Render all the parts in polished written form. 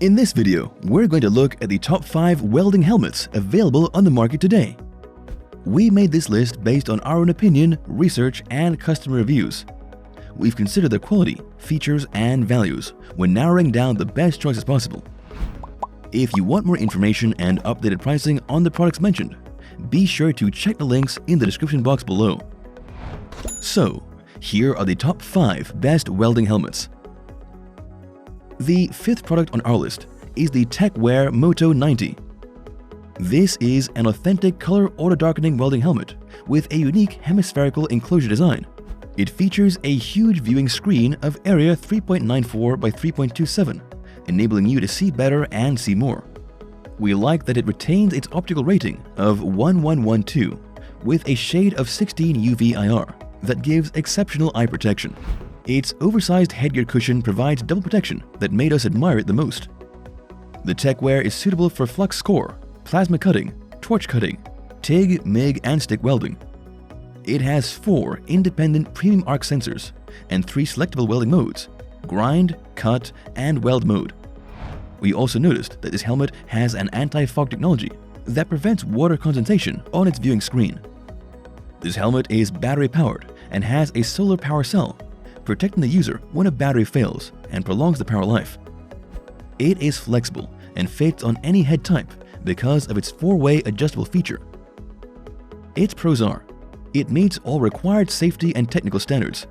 In this video, we're going to look at the top 5 welding helmets available on the market today. We made this list based on our own opinion, research, and customer reviews. We've considered their quality, features, and values when narrowing down the best choices possible. If you want more information and updated pricing on the products mentioned, be sure to check the links in the description box below. So, here are the top 5 best welding helmets. The 5th product on our list is the TEKWARE Moto 90. This is an authentic color auto-darkening welding helmet with a unique hemispherical enclosure design. It features a huge viewing screen of area 3.94 by 3.27, enabling you to see better and see more. We like that it retains its optical rating of 1112 with a shade of 16 UV IR that gives exceptional eye protection. Its oversized headgear cushion provides double protection that made us admire it the most. The TEKWARE is suitable for flux core, plasma cutting, torch cutting, TIG, MIG, and stick welding. It has 4 independent premium arc sensors and 3 selectable welding modes: grind, cut, and weld mode. We also noticed that this helmet has an anti-fog technology that prevents water condensation on its viewing screen. This helmet is battery powered and has a solar power cell, protecting the user when a battery fails and prolongs the power life. It is flexible and fits on any head type because of its 4-way adjustable feature. Its pros are: it meets all required safety and technical standards.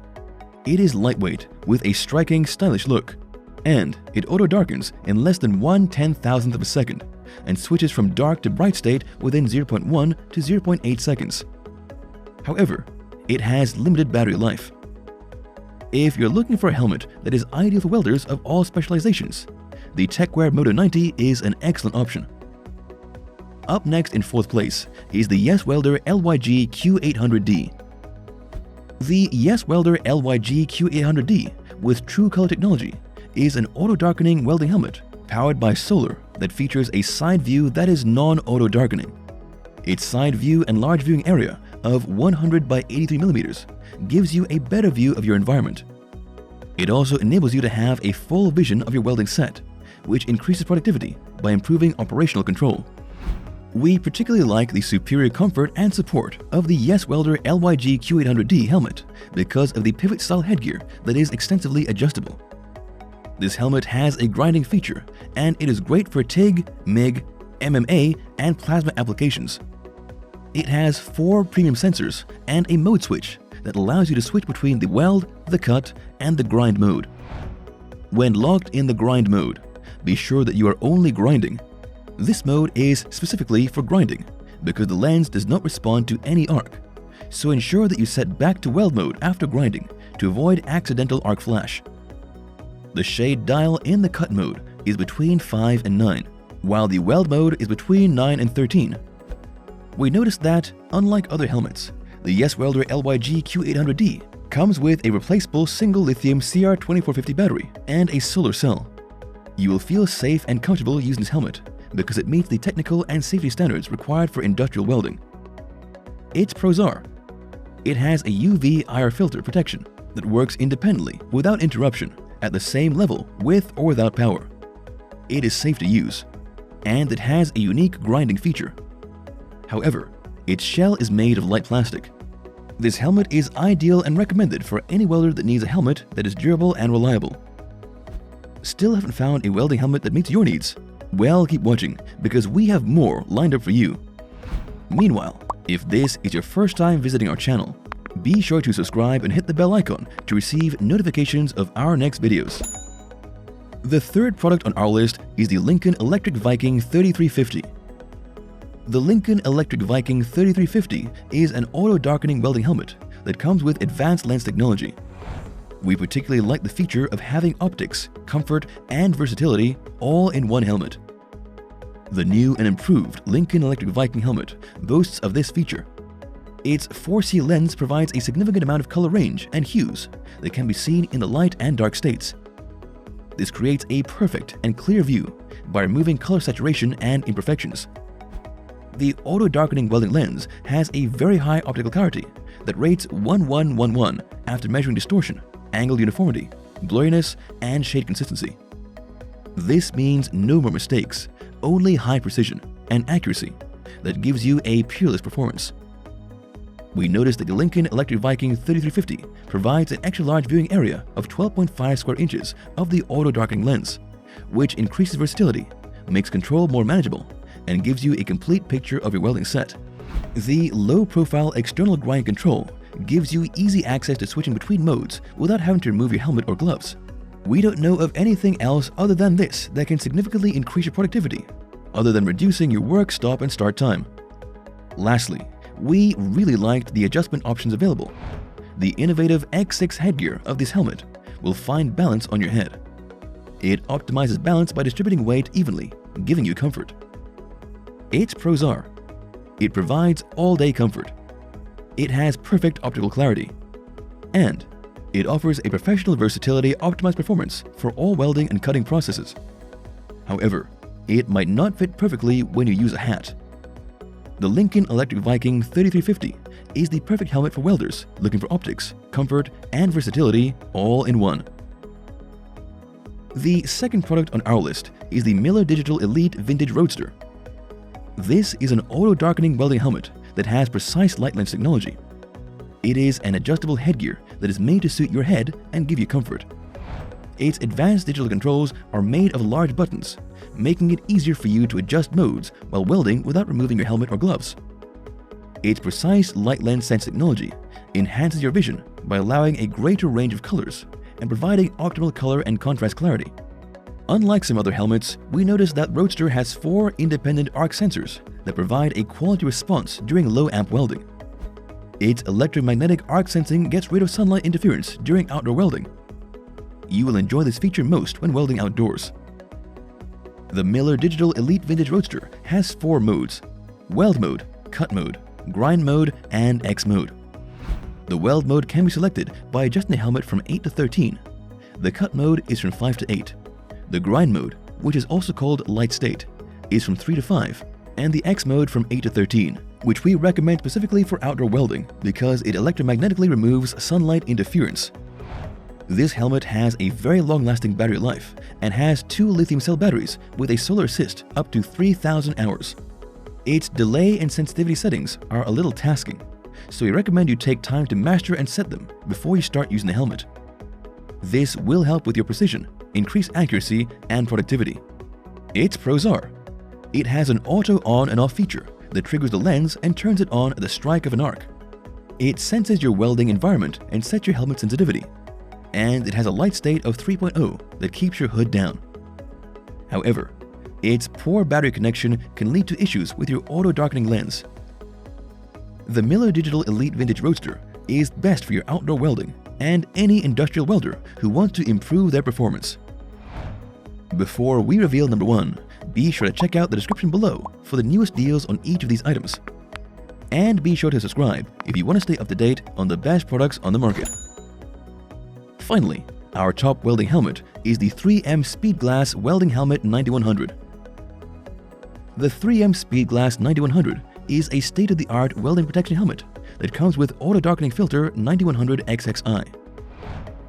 It is lightweight with a striking, stylish look, and it auto-darkens in less than 1/10,000th of a second and switches from dark to bright state within 0.1 to 0.8 seconds. However, it has limited battery life. If you're looking for a helmet that is ideal for welders of all specializations, the TEKWARE Moto 90 is an excellent option. Up next in 4th place is the YESWELDER LYG Q800D. The YESWELDER LYG Q800D with True Color technology is an auto-darkening welding helmet powered by solar that features a side view that is non-auto darkening. Its side view and large viewing area of 100 by 83 millimeters gives you a better view of your environment. It also enables you to have a full vision of your welding set, which increases productivity by improving operational control. We particularly like the superior comfort and support of the YESWELDER LYG Q800D helmet because of the pivot-style headgear that is extensively adjustable. This helmet has a grinding feature, and it is great for TIG, MIG, MMA, and plasma applications. It has 4 premium sensors and a mode switch that allows you to switch between the weld, the cut, and the grind mode. When locked in the grind mode, be sure that you are only grinding. This mode is specifically for grinding because the lens does not respond to any arc, so ensure that you set back to weld mode after grinding to avoid accidental arc flash. The shade dial in the cut mode is between 5 and 9, while the weld mode is between 9 and 13. We noticed that, unlike other helmets, the YESWELDER LYG Q800D comes with a replaceable single lithium CR2450 battery and a solar cell. You will feel safe and comfortable using this helmet because it meets the technical and safety standards required for industrial welding. Its pros are: it has a UV IR filter protection that works independently without interruption at the same level with or without power. It is safe to use, and it has a unique grinding feature. However, its shell is made of light plastic. This helmet is ideal and recommended for any welder that needs a helmet that is durable and reliable. Still haven't found a welding helmet that meets your needs? Well, keep watching because we have more lined up for you. Meanwhile, if this is your first time visiting our channel, be sure to subscribe and hit the bell icon to receive notifications of our next videos. The 3rd product on our list is the Lincoln Electric Viking 3350. The Lincoln Electric Viking 3350 is an auto-darkening welding helmet that comes with advanced lens technology. We particularly like the feature of having optics, comfort, and versatility all in one helmet. The new and improved Lincoln Electric Viking helmet boasts of this feature. Its 4C lens provides a significant amount of color range and hues that can be seen in the light and dark states. This creates a perfect and clear view by removing color saturation and imperfections. The auto-darkening welding lens has a very high optical clarity that rates 1111 after measuring distortion, angle uniformity, blurriness, and shade consistency. This means no more mistakes, only high precision and accuracy that gives you a peerless performance. We noticed that the Lincoln Electric Viking 3350 provides an extra-large viewing area of 12.5 square inches of the auto-darkening lens, which increases versatility, makes control more manageable, and gives you a complete picture of your welding set. The low-profile external grind control gives you easy access to switching between modes without having to remove your helmet or gloves. We don't know of anything else other than this that can significantly increase your productivity, other than reducing your work stop and start time. Lastly, we really liked the adjustment options available. The innovative X6 headgear of this helmet will find balance on your head. It optimizes balance by distributing weight evenly, giving you comfort. Its pros are: it provides all-day comfort, it has perfect optical clarity, and it offers a professional versatility optimized performance for all welding and cutting processes. However, it might not fit perfectly when you use a hat. The Lincoln Electric Viking 3350 is the perfect helmet for welders looking for optics, comfort, and versatility all in one. The second product on our list is the Miller Digital Elite Vintage Roadster. This is an auto-darkening welding helmet that has precise light lens technology. It is an adjustable headgear that is made to suit your head and give you comfort. Its advanced digital controls are made of large buttons, making it easier for you to adjust modes while welding without removing your helmet or gloves. Its precise light lens sense technology enhances your vision by allowing a greater range of colors and providing optimal color and contrast clarity. Unlike some other helmets, we noticed that Roadster has 4 independent arc sensors that provide a quality response during low amp welding. Its electromagnetic arc sensing gets rid of sunlight interference during outdoor welding. You will enjoy this feature most when welding outdoors. The Miller Digital Elite Vintage Roadster has 4 modes: Weld Mode, Cut Mode, Grind Mode, and X Mode. The Weld Mode can be selected by adjusting the helmet from 8 to 13. The Cut Mode is from 5 to 8. The Grind Mode, which is also called Light State, is from 3 to 5, and the X Mode from 8 to 13, which we recommend specifically for outdoor welding because it electromagnetically removes sunlight interference. This helmet has a very long-lasting battery life and has 2 lithium cell batteries with a solar assist up to 3,000 hours. Its delay and sensitivity settings are a little tasking, so we recommend you take time to master and set them before you start using the helmet. This will help with your precision, increase accuracy, and productivity. Its pros are: it has an auto on and off feature that triggers the lens and turns it on at the strike of an arc. It senses your welding environment and sets your helmet sensitivity. And it has a light state of 3.0 that keeps your hood down. However, its poor battery connection can lead to issues with your auto-darkening lens. The Miller Digital Elite Vintage Roadster is best for your outdoor welding and any industrial welder who wants to improve their performance. Before we reveal number 1, be sure to check out the description below for the newest deals on each of these items. And be sure to subscribe if you want to stay up to date on the best products on the market. Finally, our top welding helmet is the 3M Speedglas Welding Helmet 9100. The 3M Speedglas 9100 is a state-of-the-art welding protection helmet that comes with auto-darkening filter 9100 XXI.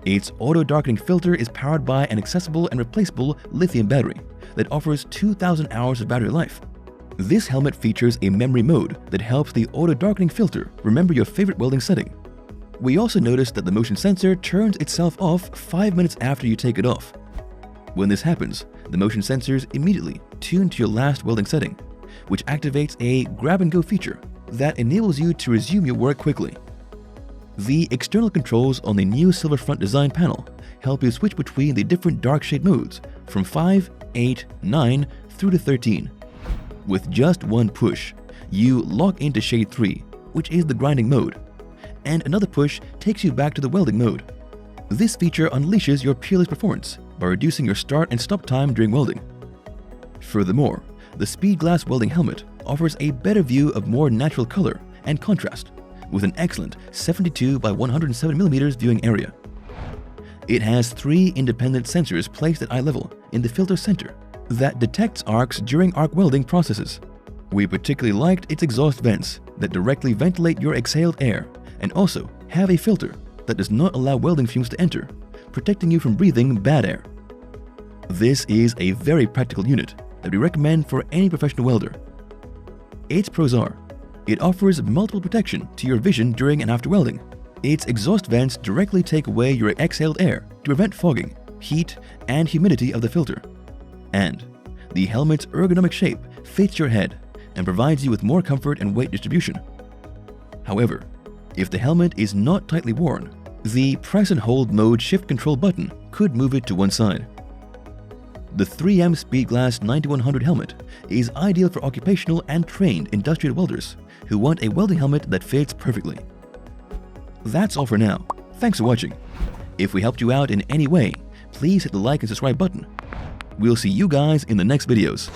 Its auto-darkening filter is powered by an accessible and replaceable lithium battery that offers 2,000 hours of battery life. This helmet features a memory mode that helps the auto-darkening filter remember your favorite welding setting. We also noticed that the motion sensor turns itself off 5 minutes after you take it off. When this happens, the motion sensors immediately tune to your last welding setting, which activates a grab-and-go feature that enables you to resume your work quickly. The external controls on the new silver front design panel help you switch between the different dark shade modes from 5, 8, 9 through to 13. With just one push, you lock into shade 3, which is the grinding mode, and another push takes you back to the welding mode. This feature unleashes your peerless performance by reducing your start and stop time during welding. Furthermore, the Speedglas welding helmet offers a better view of more natural color and contrast with an excellent 72 by 107mm viewing area. It has 3 independent sensors placed at eye level in the filter center that detects arcs during arc welding processes. We particularly liked its exhaust vents that directly ventilate your exhaled air and also have a filter that does not allow welding fumes to enter, protecting you from breathing bad air. This is a very practical unit that we recommend for any professional welder. Its pros are: it offers multiple protection to your vision during and after welding. Its exhaust vents directly take away your exhaled air to prevent fogging, heat, and humidity of the filter. And the helmet's ergonomic shape fits your head and provides you with more comfort and weight distribution. However, if the helmet is not tightly worn, the press and hold mode shift control button could move it to one side. The 3M Speedglas 9100 helmet is ideal for occupational and trained industrial welders who want a welding helmet that fits perfectly. That's all for now. Thanks for watching. If we helped you out in any way, please hit the like and subscribe button. We'll see you guys in the next videos.